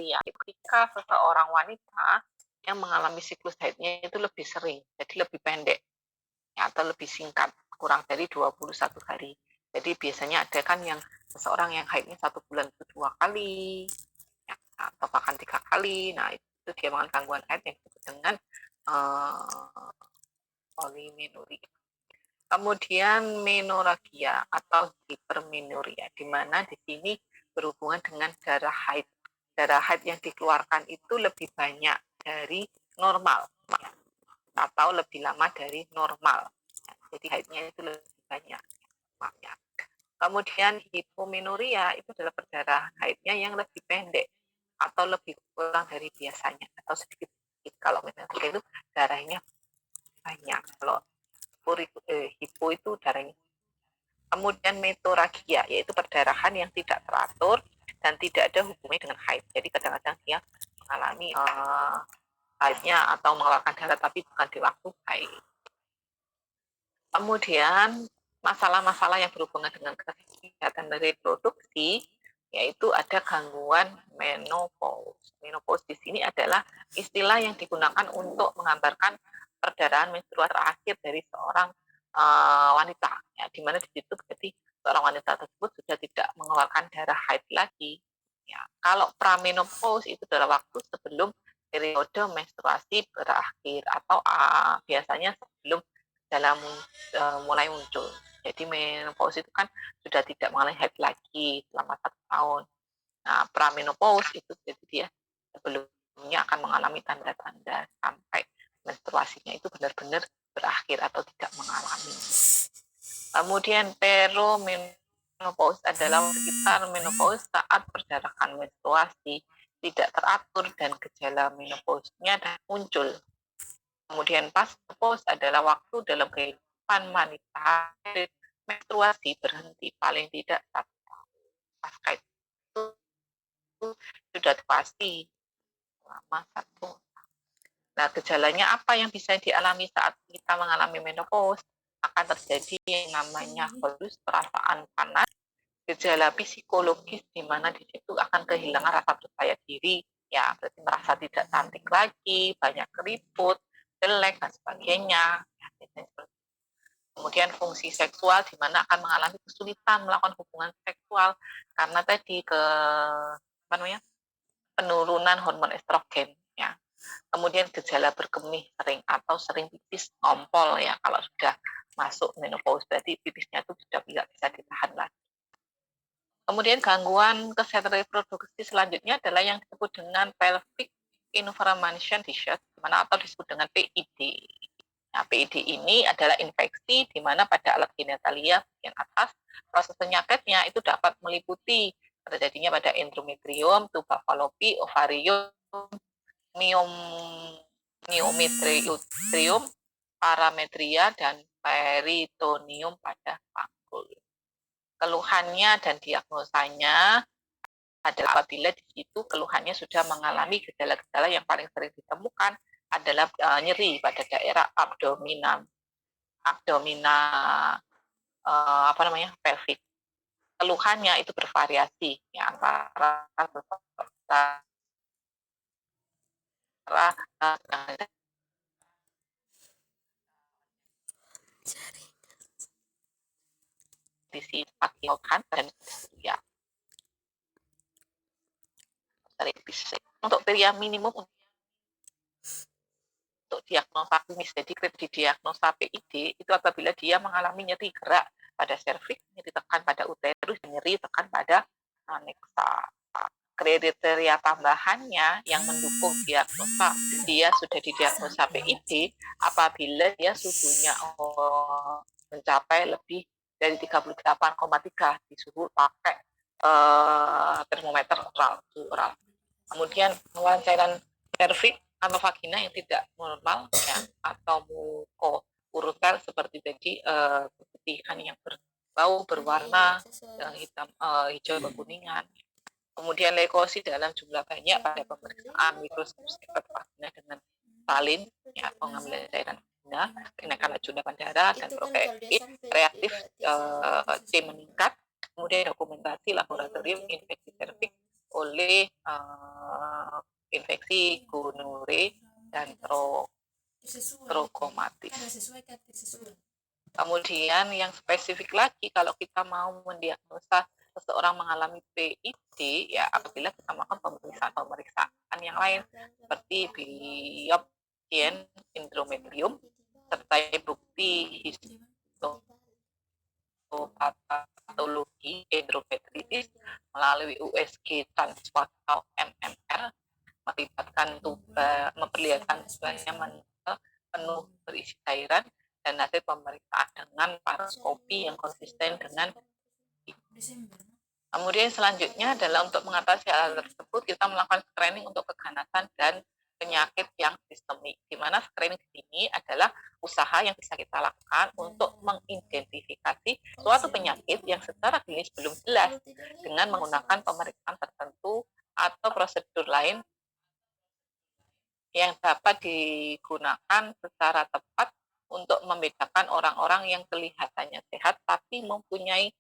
Ya, ketika seseorang wanita yang mengalami siklus haidnya itu lebih sering, jadi lebih pendek ya, atau lebih singkat, kurang dari 21 hari. Jadi biasanya ada kan yang seseorang yang haidnya 1 bulan itu 2 kali, ya, atau bahkan 3 kali. Nah itu dia mengalami gangguan haid yang disebut dengan polimenuria. Kemudian menoragia atau hipermenuria, di mana di sini berhubungan dengan darah haid. Darah haid yang dikeluarkan itu lebih banyak dari normal atau lebih lama dari normal. Jadi haidnya itu lebih banyak. Kemudian hipomenuria itu adalah perdarahan haidnya yang lebih pendek atau lebih kurang dari biasanya atau sedikit. Kalau menuria itu darahnya banyak. Kalau hipo itu darahnya. Kemudian metoragia, yaitu perdarahan yang tidak teratur dan tidak ada hubungannya dengan haid. Jadi kadang-kadang dia mengalami haidnya atau mengeluarkan darah tapi bukan di waktu haid. Kemudian masalah-masalah yang berhubungan dengan kesehatan reproduksi, yaitu ada gangguan menopause. Menopause di sini adalah istilah yang digunakan untuk menggambarkan perdarahan menstruasi terakhir dari seorang wanita, ya, di mana di situ berarti seorang wanita tersebut sudah tidak mengeluarkan darah haid lagi. Ya, kalau pramenopause itu adalah waktu sebelum periode menstruasi berakhir atau biasanya sebelum dalam mulai muncul. Jadi menopause itu kan sudah tidak mengalami haid lagi selama 1 tahun. Nah, pramenopause itu jadi dia sebelumnya akan mengalami tanda-tanda sampai menstruasinya itu benar-benar berakhir atau tidak mengalami. Kemudian perimenopause adalah sekitar menopause saat pergerakan menstruasi tidak teratur dan gejala menopause-nya muncul. Kemudian menopause adalah waktu dalam kehidupan wanita menstruasi berhenti paling tidak 1 tahun. Pasca itu sudah pasti selama 1 tahun. Nah, gejalanya apa yang bisa dialami saat kita mengalami menopause? Akan terjadi yang namanya halus, perasaan panas, gejala psikologis di mana di situ akan kehilangan rasa percaya diri, ya berarti merasa tidak cantik lagi, banyak keriput, jelek dan sebagainya. Kemudian fungsi seksual di mana akan mengalami kesulitan melakukan hubungan seksual karena tadi penurunan hormon estrogen, ya. Kemudian gejala berkemih sering atau sering pipis ngompol, ya, kalau sudah masuk menopause berarti pipisnya itu sudah tidak bisa ditahan lagi. Kemudian gangguan kesehatan reproduksi selanjutnya adalah yang disebut dengan pelvic inflammation disease, atau disebut dengan PID. Nah, PID ini adalah infeksi di mana pada alat genitalia bagian atas proses penyakitnya itu dapat meliputi terjadinya pada endometrium, tuba fallopi, ovarium, myometrium, parametria, dan peritoneum pada panggul. Keluhannya dan diagnosanya adalah apabila di situ keluhannya sudah mengalami gejala-gejala yang paling sering ditemukan adalah nyeri pada daerah abdomina pelvic. Keluhannya itu bervariasi, ya, antara kondisi pakilokan dan ya untuk kriteria minimum untuk diagnosa klinis, jadi didiagnosa PID itu apabila dia mengalami nyeri gerak pada serviks, nyeri tekan pada uterus, nyeri tekan pada aneksa. Kriteria tambahannya yang mendukung diagnosa dia sudah didiagnosa PID apabila dia suhunya mencapai lebih dari 38,3 di suhu pakai termometer oral. Kemudian cairan serviks atau vagina yang tidak normal, ya, atau muko-ureter seperti tadi keputihan yang berbau berwarna hitam, hijau kekuningan. Kemudian leukosit dalam jumlah banyak pada pemeriksaan mikroskopis vagina dengan salin, ya, pengambilan cairan vagina, kenaikan laju endapan darah dan protein reaktif C meningkat. Kemudian dokumentasi laboratorium infeksi serviks oleh infeksi gonore dan trokomatis. Kemudian yang spesifik lagi kalau kita mau mendiagnosa seseorang mengalami PID, ya apabila kita melakukan pemeriksaan yang lain seperti biopsi endometrium serta bukti histopatologi endometritis melalui USG transfer atau MMR, memperlihatkan tubanya penuh berisi cairan dan hasil pemeriksaan dengan paraskopi yang konsisten dengan. Kemudian selanjutnya adalah untuk mengatasi hal tersebut kita melakukan screening untuk keganasan dan penyakit yang sistemik, di mana screening ini adalah usaha yang bisa kita lakukan untuk mengidentifikasi suatu penyakit yang secara klinis belum jelas dengan menggunakan pemeriksaan tertentu atau prosedur lain yang dapat digunakan secara tepat untuk membedakan orang-orang yang kelihatannya sehat tapi mempunyai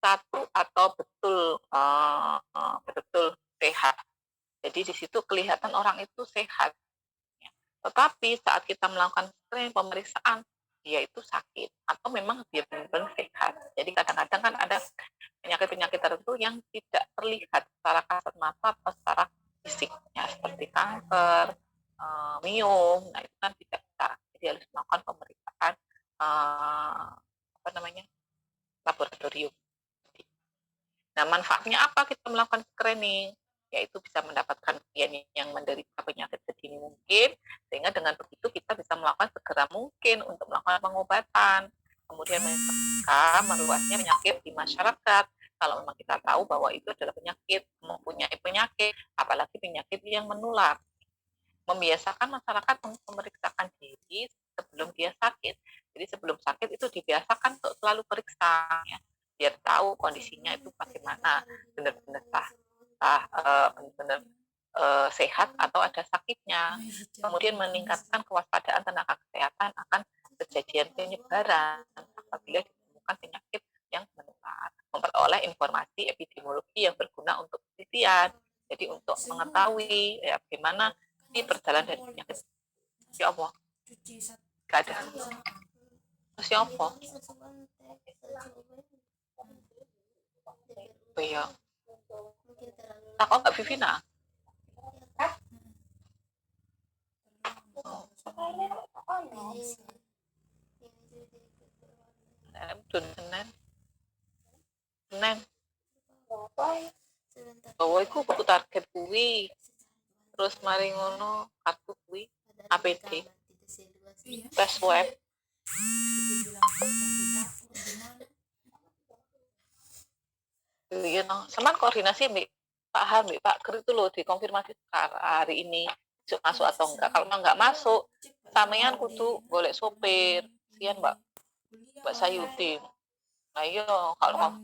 satu atau betul sehat. Jadi di situ kelihatan orang itu sehat. Tetapi saat kita melakukan screening pemeriksaan, dia itu sakit atau memang dia benar-benar sehat. Jadi kadang-kadang kan ada penyakit-penyakit tertentu yang tidak terlihat secara kasat mata atau secara fisiknya seperti kanker, miom. Nah itu kan tidak bisa. Jadi harus melakukan pemeriksaan laboratorium. Nah, manfaatnya apa kita melakukan screening? Yaitu bisa mendapatkan klien yang menderita penyakit sedini mungkin, sehingga dengan begitu kita bisa melakukan segera mungkin untuk melakukan pengobatan. Kemudian mencegah meluasnya penyakit di masyarakat. Kalau memang kita tahu bahwa itu adalah penyakit, mempunyai penyakit, apalagi penyakit yang menular. Membiasakan masyarakat untuk memeriksakan diri sebelum dia sakit. Jadi sebelum sakit itu dibiasakan untuk selalu periksa, ya, biar tahu kondisinya itu bagaimana, benar-benar benar-benar sehat atau ada sakitnya. Kemudian meningkatkan kewaspadaan tenaga kesehatan akan kejadian penyebaran apabila ditemukan penyakit yang menular. Memperoleh informasi epidemiologi yang berguna untuk penelitian. Jadi untuk mengetahui ya bagaimana ini perjalanan dari penyakit. Ya Allah, gak ada. Terus ya apa? Oh iya. Tak kok Mbak Vivina? Senin. Bahwa iku buku target kuwi. Terus mari ngono kartu kuwi APD. Tes web. Iya, seman koordinasi Mbak Pak Har, Mbak Pak Ger itu loh dikonfirmasi hari ini masuk atau enggak. Kalau enggak masuk, sampean kudu golek sopir. Sekian Mbak Sayuti. Nah iya, kalau kamu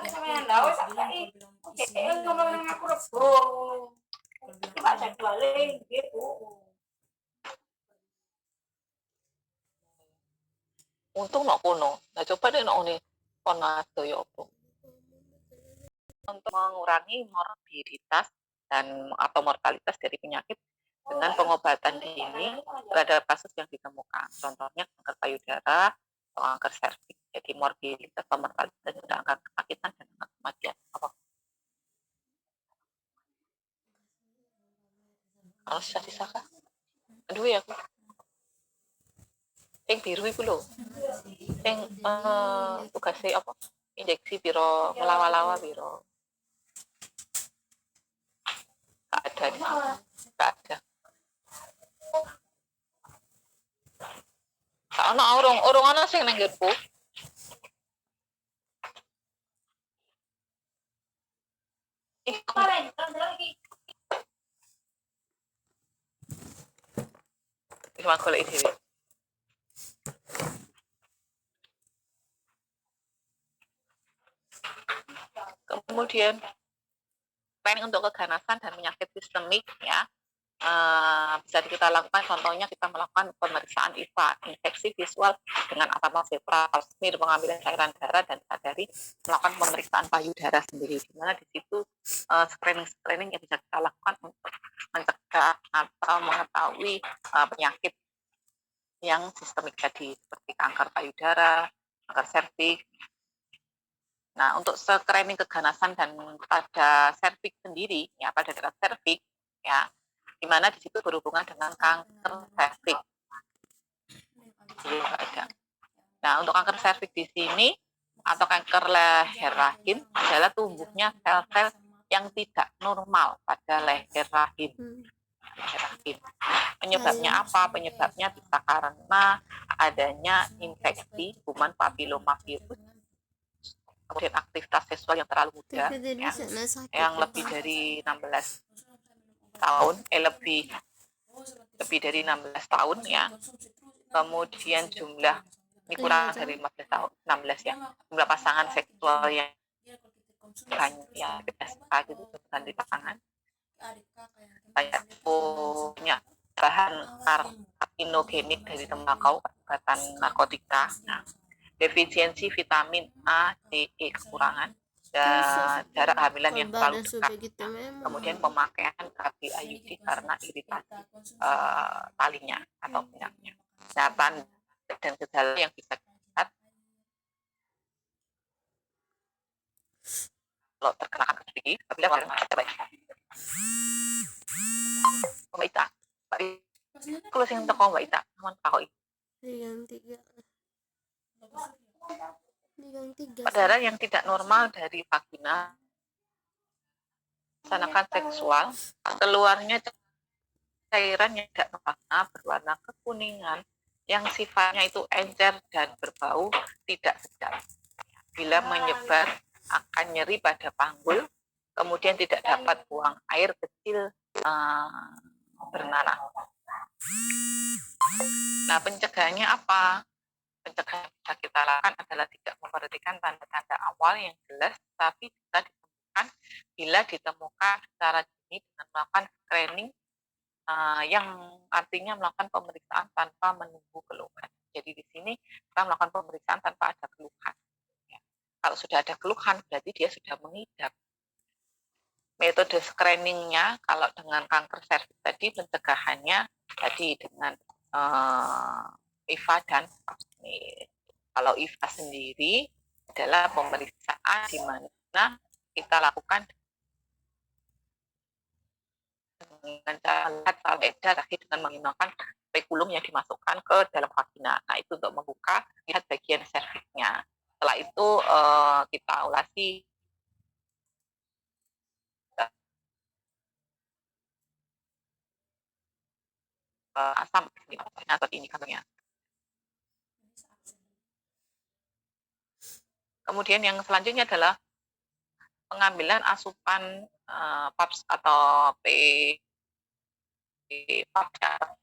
sampean tahu tak kai. Ngomong aku rebo. Coba jadwale gitu. Untung nok kono. Nah coba deh nok ini kono adoh ya opo. Untuk mengurangi morbiditas dan atau mortalitas dari penyakit dengan pengobatan dini terhadap kasus yang ditemukan. Contohnya kanker payudara atau kanker serviks. Jadi morbiditas atau mortalitas dan angka kesakitan dan angka kematian. Apa? Kalau sisa-sisa kah? Aduh ya aku. Yang biru itu loh. Yang tugasnya apa? Injeksi biro melawa-lawa biro. Gak ada nih. Gak ada. Gak ada orang ana sing nang nggerku. Cuma golek dhewe. Kemudian planning untuk keganasan dan penyakit sistemik ya. bisa kita lakukan, contohnya kita melakukan pemeriksaan IVA, infeksi visual dengan atmosfera, smear pengambilan cairan darah, dan dari melakukan pemeriksaan payudara sendiri, di mana di situ screening yang bisa kita lakukan untuk mencegah atau mengetahui penyakit yang sistemik tadi seperti kanker payudara, kanker serviks. Nah, untuk screening keganasan dan pada serviks sendiri, ya pada daerah serviks, ya, di mana di situ berhubungan dengan kanker serviks. Nah, untuk kanker serviks di sini atau kanker leher rahim adalah tumbuhnya sel-sel yang tidak normal pada leher rahim. Penyebabnya apa? Penyebabnya bisa karena adanya infeksi kuman papilomavirus, kemudian aktivitas seksual yang terlalu muda, ya, yang lebih dari 16 tahun, lebih dari 16 tahun, ya. Kemudian jumlah ini kurang dari 15 tahun, 16 ya. Jumlah pasangan seksual yang banyak, ya, gitu, di pasangan. Kayak punya bahan karsinogenik dari tembakau, obatan narkotika. Nah, defisiensi vitamin A, D, E kekurangan, dan jarak kehamilan yang terlalu dekat. Kemudian pemakaian KB IUD karena iritasi talinya atau minyaknya. Nah, tanda dan gejala yang bisa dilihat kalau terkena kanker gigi, apabila orang baik. Mbak Ita, kalau sing teko Mbak Ita, mohon takoi. Darah yang tidak normal dari vagina, melaksanakan seksual, keluarnya cairan yang tidak vagina berwarna kekuningan, yang sifatnya itu encer dan berbau tidak sedap. Bila menyebar akan nyeri pada panggul, kemudian tidak dapat buang air kecil bernanah. Nah, pencegahannya apa? Pencegahan yang bisa kita lakukan adalah tidak memperhatikan tanda-tanda awal yang jelas, tapi bisa ditemukan bila ditemukan secara dini dengan melakukan screening, yang artinya melakukan pemeriksaan tanpa menunggu keluhan. Jadi di sini kita melakukan pemeriksaan tanpa ada keluhan. Ya. Kalau sudah ada keluhan, berarti dia sudah mengidap. Metode screeningnya, kalau dengan kanker serviks tadi, pencegahannya tadi dengan IVA dan smear. Kalau IVA sendiri adalah pemeriksaan di mana kita lakukan dengan cara melihat faedah tadi dengan menggunakan spekulum yang dimasukkan ke dalam vagina. Nah, itu untuk membuka, lihat bagian serviksnya. Setelah itu kita ulasi asam ini katanya. Kemudian yang selanjutnya adalah pengambilan asupan PAPS atau PAPS.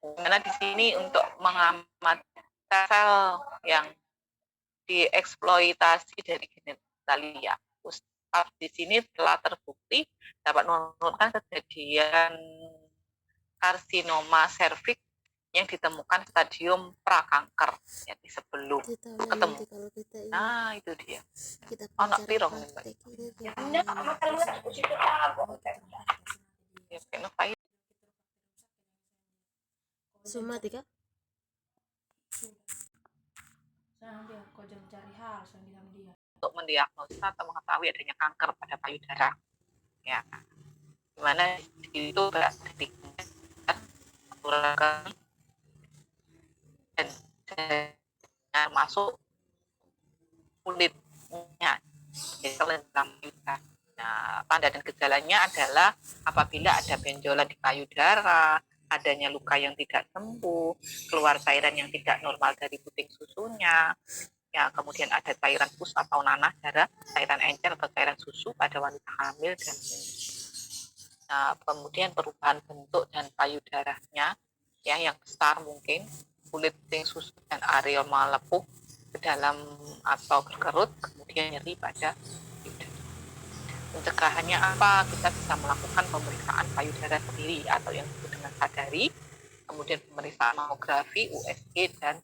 Karena di sini untuk mengamati sel yang dieksploitasi dari genitalia. PAPS di sini telah terbukti dapat menurunkan kejadian karsinoma serviks yang ditemukan stadium prakanker, jadi sebelum ketemu. Nah, itu dia. Anak piro Mbak? Suma 3. Untuk mendiagnosa atau mengetahui adanya kanker pada payudara, ya, dimana itu berarti dan masuk kulitnya, jadi dalam payudara. Nah, tanda dan gejalanya adalah apabila ada benjolan di payudara, adanya luka yang tidak sembuh, keluar cairan yang tidak normal dari puting susunya, ya, kemudian ada cairan pus atau nanah darah, cairan encer atau cairan susu pada wanita hamil, dan kemudian perubahan bentuk dan payudaranya, ya, yang besar mungkin, kulit puting susu dan areola lepuh ke dalam atau berkerut, kemudian nyeri pada payudara. Pencegahannya apa? Kita bisa melakukan pemeriksaan payudara sendiri atau yang disebut dengan sadari, kemudian pemeriksaan mamografi, USG, dan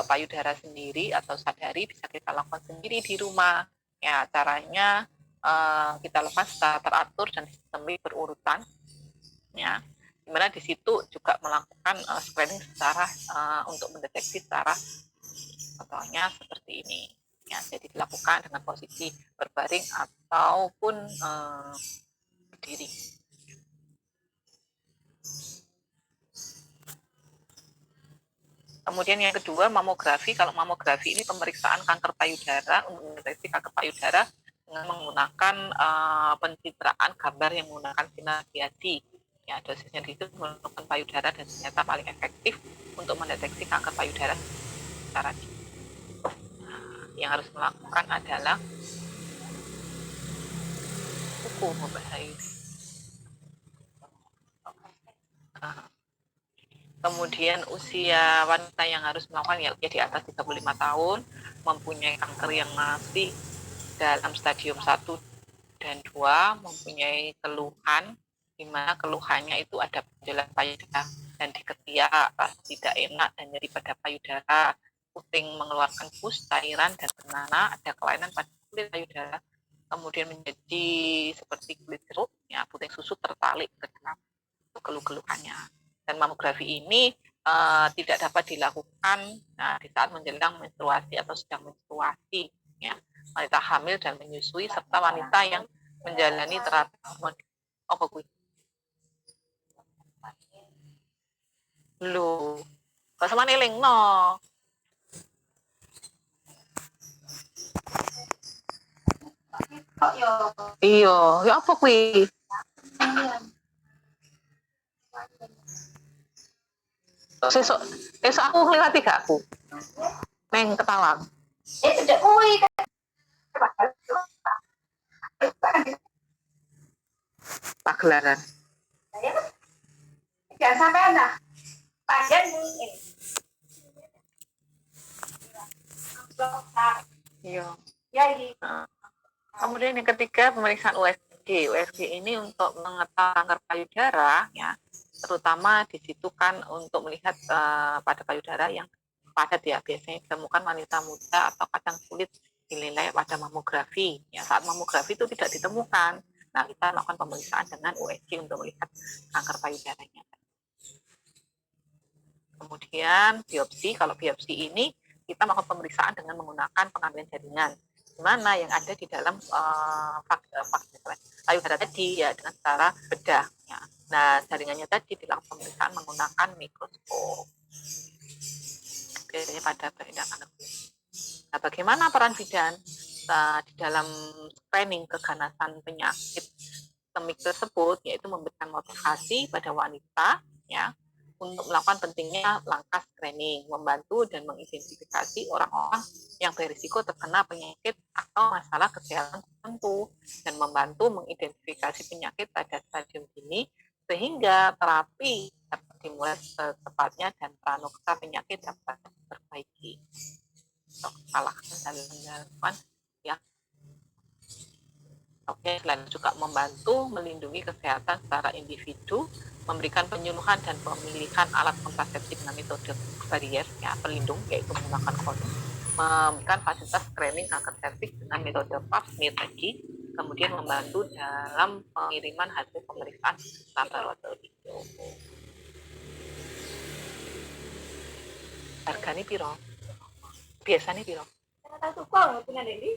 payudara sendiri atau sadari bisa kita lakukan sendiri di rumah. Ya, caranya kita lakukan secara teratur dan sistemik berurutan. Ya, dimana di situ juga melakukan screening secara untuk mendeteksi secara contohnya seperti ini. Ya, jadi dilakukan dengan posisi berbaring ataupun berdiri. Kemudian yang kedua, mamografi. Kalau mamografi ini pemeriksaan kanker payudara untuk mendeteksi kanker payudara dengan menggunakan pencitraan gambar yang menggunakan sinar radiasi. Ya, dosisnya itu menggunakan payudara dan ternyata paling efektif untuk mendeteksi kanker payudara secara yang harus melakukan adalah kuku bahasa Inggris. Kemudian usia wanita yang harus melakukan ya di atas 35 tahun, mempunyai kanker yang masih dalam stadium 1 dan 2, mempunyai keluhan, di mana keluhannya itu ada gejala payudara dan di ketiak, rasa tidak enak dan nyeri pada payudara, puting mengeluarkan pus, cairan dan bernanah, ada kelainan pada kulit payudara, kemudian menjadi seperti kulit jeruk, ya puting susu tertalik ke dalam keluh-keluhannya. Dan mamografi ini tidak dapat dilakukan di saat menjelang menstruasi atau sedang menstruasi, ya, wanita hamil dan menyusui serta wanita yang menjalani terapi hormon. Apa kuwi? Lho, kok sama nelingno? Iya, ya apa kuwi? Sesuk aku ngliwati gak aku? Neng Ketawang. Tidak kuwi. Pagelaran. Jangan sampai anak. Panjang ini. Iya. Ya ini. Kemudian yang ketiga pemeriksaan USG. USG ini untuk mengetahui kanker payudara, ya, terutama di situ kan untuk melihat pada payudara yang padat ya, biasanya ditemukan wanita muda atau kadang sulit dinilai pada mamografi. Ya, saat mamografi itu tidak ditemukan. Nah, kita melakukan pemeriksaan dengan USG untuk melihat kanker payudaranya. Kemudian biopsi, kalau biopsi ini kita melakukan pemeriksaan dengan menggunakan pengambilan jaringan, di mana yang ada di dalam payudara tadi ya dengan cara bedah. Ya. Nah, jaringannya tadi dilakukan pemeriksaan menggunakan mikroskop. Biasanya pada tindakan lebih. Nah, bagaimana peran bidan di dalam screening keganasan penyakit sistemik tersebut, yaitu memberikan motivasi pada wanita, ya, untuk melakukan pentingnya langkah screening, membantu dan mengidentifikasi orang-orang yang berisiko terkena penyakit atau masalah kesehatan tertentu, dan membantu mengidentifikasi penyakit pada stadium dini sehingga terapi dapat dimulai secepatnya dan pranoksa penyakit dapat diperbaiki. Salah kendalian ya. Oke, selain juga membantu melindungi kesehatan secara individu, memberikan penyuluhan dan pemilihan alat kontrasepsi dengan metode barier, ya, pelindung, yaitu menggunakan kondom, memberikan fasilitas screening kanker serviks dengan metode pap smear tadi, kemudian membantu dalam pengiriman hasil pemeriksaan laboratorium. Harganya piro? Biasanya piro? Tahu tukang punya ini.